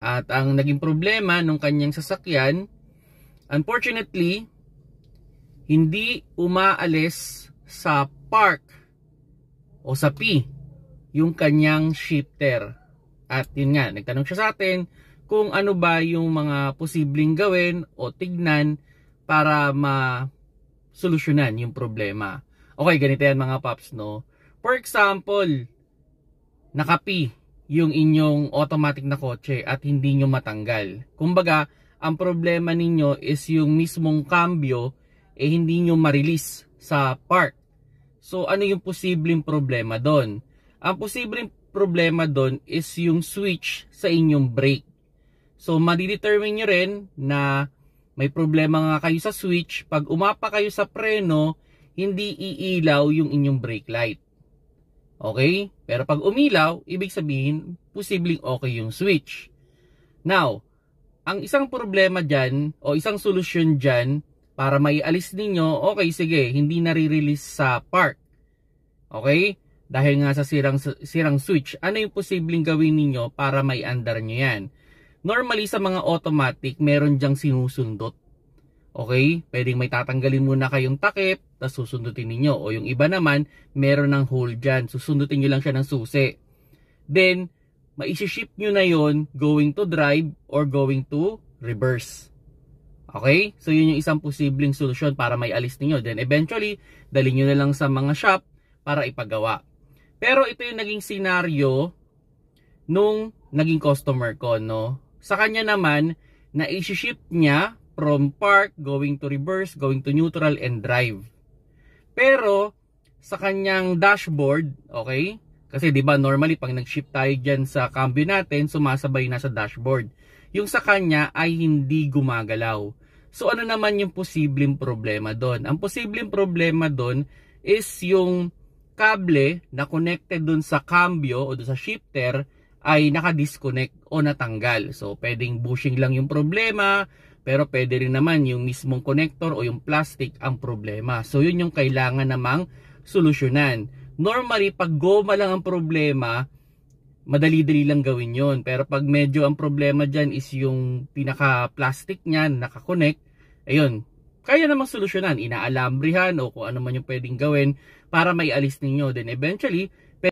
At ang naging problema nung kanyang sasakyan, unfortunately, hindi umaalis sa park o sa P yung kanyang shifter. At yun nga, nagtanong siya sa atin kung ano ba yung mga posibleng gawin o tignan para ma-solusyonan yung problema. Okay, ganito yan mga paps, no? For example, naka-P yung inyong automatic na kotse at hindi nyo matanggal. Kumbaga, ang problema ninyo is yung mismong cambio hindi nyo ma-release sa park. So, ano yung posibleng problema doon? Ang posibleng problema doon is yung switch sa inyong brake. So, madidetermine nyo rin na may problema nga kayo sa switch. Pag umapa kayo sa preno, hindi iilaw yung inyong brake light. Okay? Pero pag umilaw, ibig sabihin, posibleng okay yung switch. Now, ang isang problema dyan, o isang solusyon dyan, para maialis ninyo, okay, sige, hindi nare-release sa park. Okay? Dahil nga sa sirang switch, ano yung posibleng gawin ninyo para maiandar nyo yan? Normally, sa mga automatic, meron dyang sinusundot. Okay? Pwedeng may tatanggalin muna kayong takip, tapos susundutin ninyo. O yung iba naman, meron ng hole dyan. Susundutin nyo lang siya ng susi. Then, maisi-shift nyo na yon going to drive or going to reverse. Okay? So, yun yung isang posibleng solusyon para may alis ninyo. Then, eventually, dalhin nyo na lang sa mga shop para ipagawa. Pero, ito yung naging scenario nung naging customer ko, no? Sa kanya naman, na-shift niya from park, going to reverse, going to neutral, and drive. Pero, sa kanyang dashboard, okay? Kasi 'di ba normally pag nag-shift tayo diyan sa cambio natin, sumasabay na sa dashboard. Yung sa kanya ay hindi gumagalaw. So ano naman yung posibleng problema doon? Ang posibleng problema doon is yung kable na connected doon sa cambio o doon sa shifter ay naka-disconnect o natanggal. So pwedeng bushing lang yung problema, pero pwede rin naman yung mismong connector o yung plastic ang problema. So yun yung kailangan namang solusyonan. Normally, pag goma lang ang problema, madali-dali lang gawin yon. Pero pag medyo ang problema dyan is yung pinaka-plastic niya, nakakonect, ayun, kaya namang solusyonan. Inaalambrihan o kung ano man yung pwedeng gawin para maialis ninyo. Then eventually,